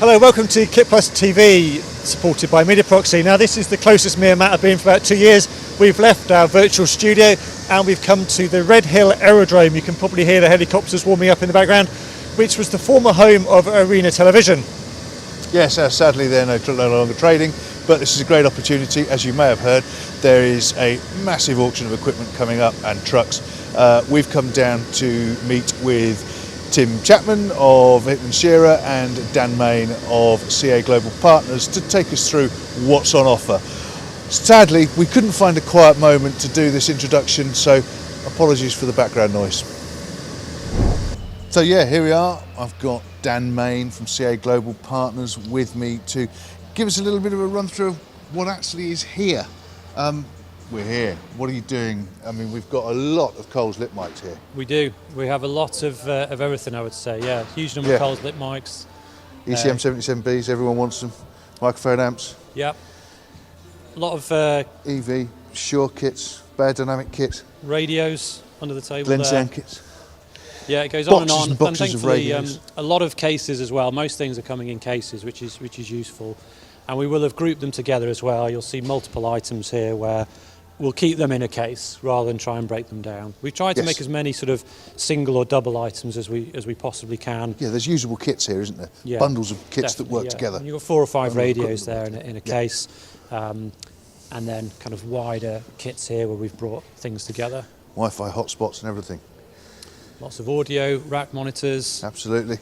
Hello, welcome to KitPlus TV, supported by Mediaproxy. Now this is the closest me and Matt have been for about 2 years. We've left our virtual studio and we've come to the Redhill Aerodrome. You can probably hear the helicopters warming up in the background, which was the former home of Arena Television. Yes, sadly they're no longer trading, but this is a great opportunity. As you may have heard, there is a massive auction of equipment coming up and trucks. We've come down to meet with Tim Chapman of Hickman Shearer and Dan Main of CA Global Partners to take us through what's on offer. Sadly, we couldn't find a quiet moment to do this introduction, so apologies for the background noise. So yeah, here we are. I've got Dan Main from CA Global Partners with me to give us a little bit of a run through of what actually is here. We're here. What are you doing? I mean, we've got a lot of Coles lit mics here. We do. We have a lot of everything, I would say. Yeah, huge number of Coles lit mics. ECM 77Bs, everyone wants them. Microphone amps. Yep. A lot of EV, Shure kits, Bear Dynamic kits. Radios under the table Glen there. Sound kits. Yeah, it goes Boxes on and on. and boxes thankfully, of radios. a lot of cases as well. Most things are coming in cases, which is useful. And we will have grouped them together as well. You'll see multiple items here where we'll keep them in a case rather than try and break them down. We've tried to make as many sort of single or double items as we possibly can. Yeah, there's usable kits here, isn't there? Yeah, bundles of kits that work together. And you've got 4 or 5 radios there in a case, and then kind of wider kits here where we've brought things together. Wi-Fi hotspots and everything. Lots of audio, rack monitors. Absolutely.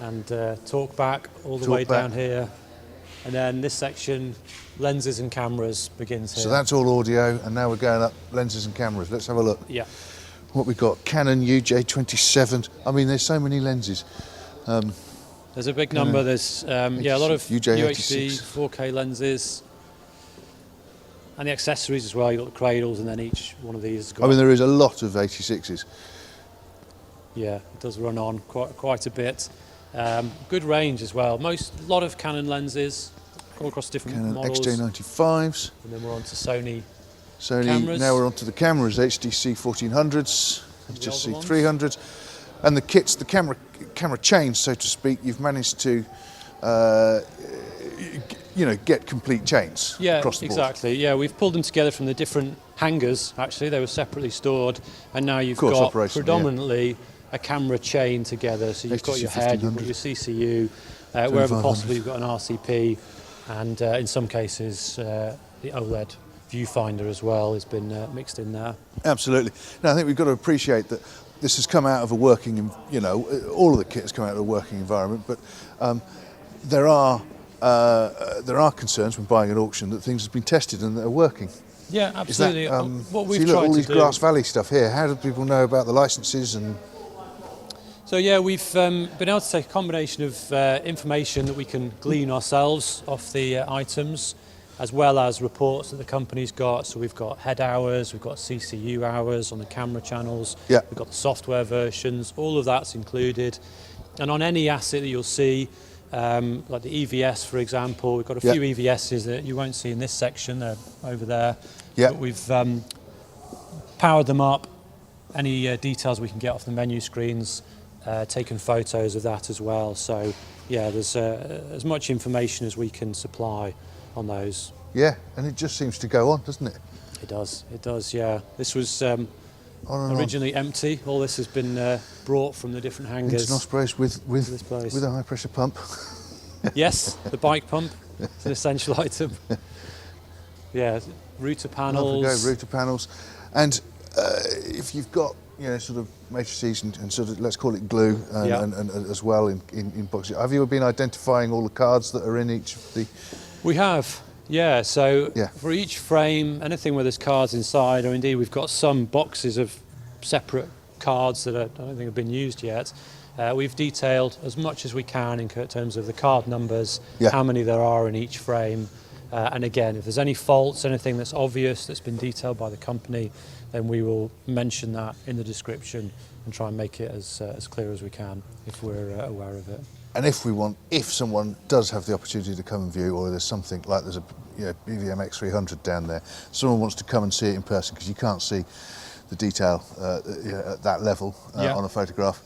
And talkback all the way down here. And then this section, lenses and cameras, begins here. So that's all audio, and now we're going up lenses and cameras. Let's have a look. Yeah. What we've got, Canon UJ27. I mean, there's so many lenses. There's a big number. There's a lot of UJ86. UHD, 4K lenses, and the accessories as well. You've got the cradles, and then each one of these has got... I mean, there is a lot of 86s. Yeah, it does run on quite a bit. Good range as well. A lot of Canon lenses, all across different Canon models. XJ95s. And then we're on to Sony cameras. Now we're on to the cameras, HDC 1400s, HDC 300s. And the kits, the camera chains, so to speak, you've managed to get complete chains across the board. Exactly. Yeah, we've pulled them together from the different hangars, actually. They were separately stored, and now you've got predominantly a camera chain together. So you've got your head, you've got your CCU, wherever possible you've got an RCP, and in some cases the OLED viewfinder as well has been mixed in there. Absolutely. Now I think we've got to appreciate that this has come out of a working, all of the kit has come out of a working environment, but there are concerns when buying an auction that things have been tested and that are working. Yeah, absolutely. What we've tried all these to do, Grass Valley stuff here. How do people know about the licenses and? So yeah, we've been able to take a combination of information that we can glean ourselves off the items, as well as reports that the company's got. So we've got head hours, we've got CCU hours on the camera channels, we've got the software versions, all of that's included. And on any asset that you'll see, like the EVS for example, we've got a few EVSs that you won't see in this section, they're over there. But we've powered them up, any details we can get off the menu screens, taken photos of that as well. So yeah, there's as much information as we can supply on those. Yeah, and it just seems to go on, doesn't it? It does, yeah. This was originally empty. All this has been brought from the different hangars. Into Ospreys with a high pressure pump. Yes, the bike pump. It's an essential item. Yeah, router panels. Router panels. And if you've got sort of matrices and sort of, let's call it glue and as well in boxes. Have you been identifying all the cards that are in each of the? We have, yeah. So for each frame, anything where there's cards inside, or indeed we've got some boxes of separate cards that I don't think have been used yet. We've detailed as much as we can in terms of the card numbers, how many there are in each frame. And again, if there's any faults, anything that's obvious that's been detailed by the company, then we will mention that in the description and try and make it as clear as we can if we're aware of it. And if someone does have the opportunity to come and view, or there's something like there's a BVM X300 down there, someone wants to come and see it in person because you can't see the detail at that level on a photograph,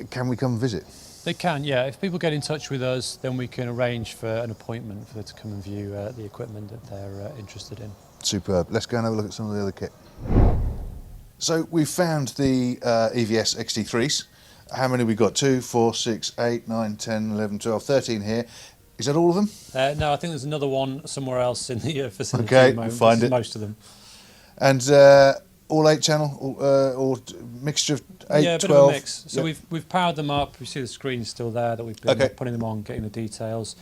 can we come and visit? They can, yeah. If people get in touch with us, then we can arrange for an appointment for them to come and view the equipment that they're interested in. Superb. Let's go and have a look at some of the other kit. So we've found the EVS XT3s. How many have we got? 2, 4, 6, 8, 9, 10, 11, 12, 13 here. Is that all of them? No, I think there's another one somewhere else in the facility. Okay, at the moment. find This is it. most of them. And all 8 channel, or mixture of 8, yeah, a bit 12? of a mix. So Yep. we've powered them up. You see the screen still there that we've been Okay. putting them on, getting the details.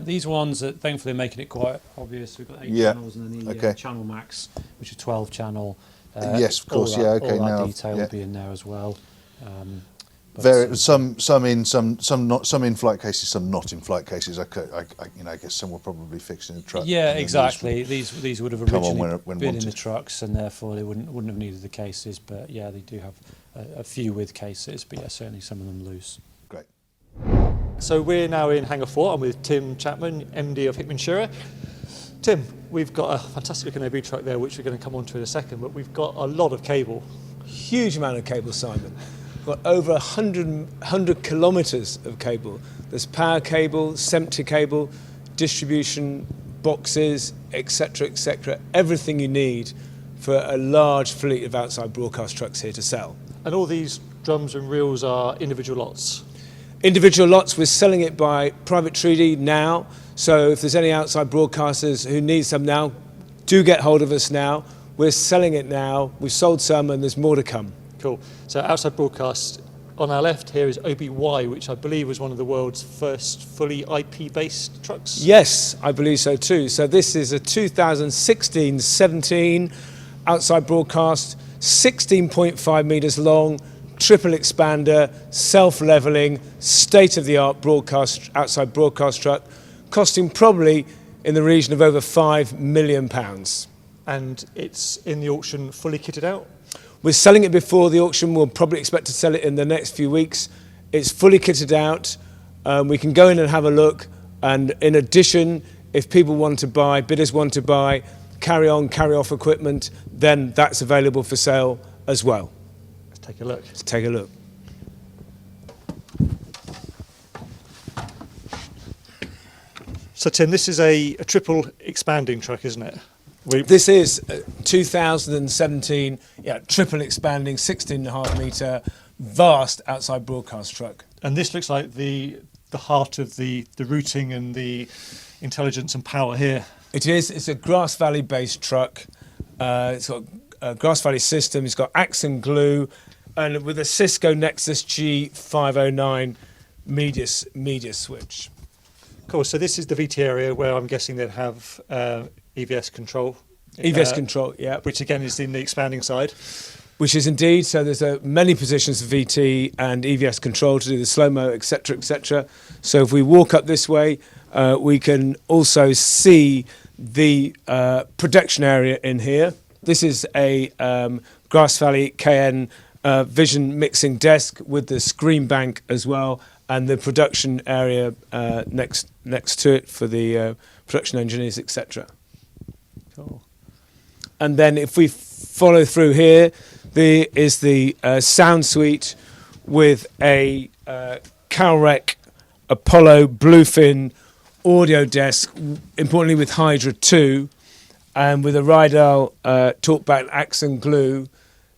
These ones, thankfully, are making it quite obvious. We've got 8 Yeah. channels and then the Okay. Channel Max, which is 12 channel. Yes, of course, all yeah, that, okay, all that now, detail yeah. will be in there as well. But, Very, some in, some not, some in flight cases, some not in flight cases. I guess some were probably fixed in the truck. yeah, and then exactly. These would have come on originally when been in wanted. the trucks, and therefore they wouldn't have needed the cases. But yeah, they do have a few with cases. But yeah, certainly some of them loose. Great. So we're now in Hangar 4. I'm with Tim Chapman, MD of Hickman Shearer. Tim, we've got a fantastic looking OB truck there, which we're going to come on to in a second, but we've got a lot of cable. Huge amount of cable, Simon. We've got over 100 kilometres of cable. There's power cable, SEMTA cable, distribution boxes, etc., etc. Everything you need for a large fleet of outside broadcast trucks here to sell. And all these drums and reels are individual lots. Individual lots, we're selling it by private treaty now. So if there's any outside broadcasters who need some now, do get hold of us now. We're selling it now. We've sold some and there's more to come. Cool. So outside broadcast, on our left here is OBY, which I believe was one of the world's first fully IP-based trucks. Yes, I believe so too. So this is a 2016-17 outside broadcast, 16.5 metres long, triple expander, self-levelling, state-of-the-art outside broadcast truck, costing probably in the region of over £5 million. And it's in the auction fully kitted out. We're selling it before the auction. We'll probably expect to sell it in the next few weeks. It's fully kitted out. We can go in and have a look. And in addition, if people want to buy, bidders want to buy, carry on, carry off equipment, then that's available for sale as well. Let's take a look. Let's take a look. So Tim, this is a triple expanding truck, isn't it? This is 2017, triple expanding, 16.5 metre, vast outside broadcast truck. And this looks like the heart of the routing and the intelligence and power here. It is. It's a Grass Valley based truck. It's got a Grass Valley system. It's got axe and glue, and with a Cisco Nexus G509 media switch. Cool. So this is the VT area where I'm guessing they'd have EVS control. EVS control, yeah. Which again is in the expanding side. Which is indeed. So there's many positions for VT and EVS control to do the slow-mo, etc., etc. So if we walk up this way, we can also see the production area in here. This is a Grass Valley KN vision mixing desk with the screen bank as well, and the production area next to it for the production engineers, etc. Cool. And then if we follow through here, there is the sound suite with a Calrec Apollo Bluefin audio desk, importantly with Hydra 2, and with a Rydell talkback axe and glue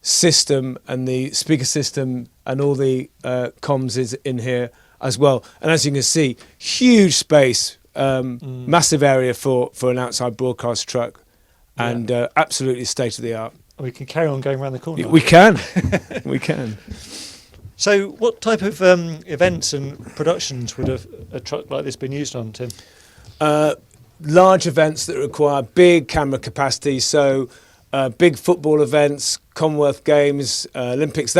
system, and the speaker system and all the comms is in here as well. And as you can see, huge space, massive area for an outside broadcast truck, and absolutely state of the art. We can carry on going around the corner. We can, we can. So what type of events and productions would a truck like this been used on, Tim? Large events that require big camera capacity, so big football events, Commonwealth Games, Olympics,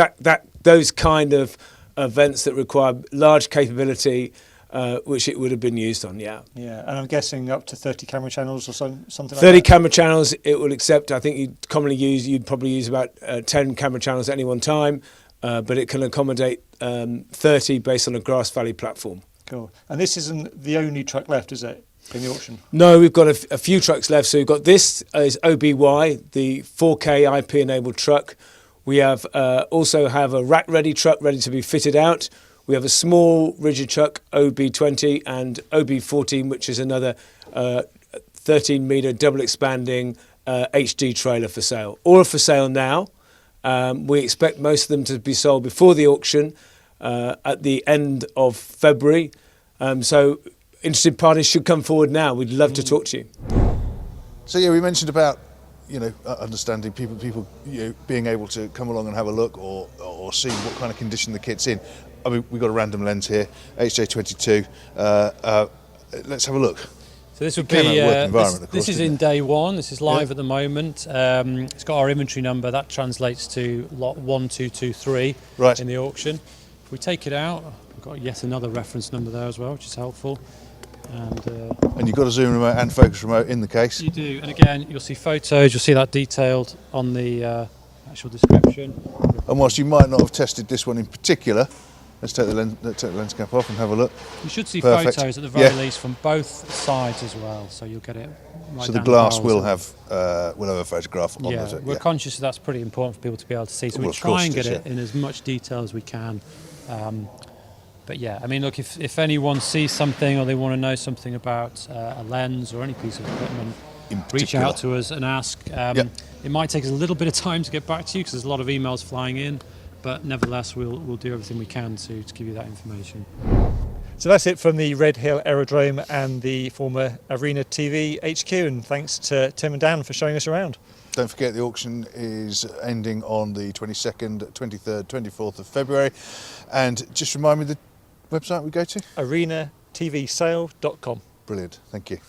those kind of events that require large capability, which it would have been used on, yeah. Yeah, and I'm guessing up to 30 camera channels or something like that? 30 camera channels it will accept. I think you'd probably use about 10 camera channels at any one time, but it can accommodate 30 based on a Grass Valley platform. Cool. And this isn't the only truck left, is it, in the auction? No, we've got a few trucks left. So we've got this is OBY, the 4K IP-enabled truck. We have also have a rack-ready truck ready to be fitted out. We have a small rigid truck, OB20, and OB14, which is another 13-metre double expanding HD trailer for sale. All are for sale now. We expect most of them to be sold before the auction at the end of February. So interested parties should come forward now. We'd love to talk to you. So yeah, we mentioned about understanding people being able to come along and have a look or see what kind of condition the kit's in. I mean, we've got a random lens here, HJ22. Let's have a look. So this would It came out be of work environment, of course, this is didn't in day one. This is live Yeah. at the moment. It's got our inventory number that translates to lot 1223 Right. in the auction. If we take it out, we've got yet another reference number there as well, which is helpful. And you've got a zoom remote and focus remote in the case. You do, and again, you'll see photos. You'll see that detailed on the actual description. And whilst you might not have tested this one in particular, let's take the lens cap off and have a look. You should see Perfect. photos at the very Yeah. least from both sides as well, so you'll get it right So the down glass barrels. will have a photograph on Yeah, it. we're conscious that that's pretty important for people to be able to see, so Well, we of try course and it get is, it in as much detail as we can. But yeah, I mean, look, if anyone sees something or they want to know something about a lens or any piece of equipment, In reach particular. out to us and ask. Yep. It might take us a little bit of time to get back to you because there's a lot of emails flying in, but nevertheless, we'll do everything we can to give you that information. So that's it from the Redhill Aerodrome and the former Arena TV HQ, and thanks to Tim and Dan for showing us around. Don't forget the auction is ending on the 22nd, 23rd, 24th of February. And just remind me the website we go to? arenatvsale.com. Brilliant, thank you.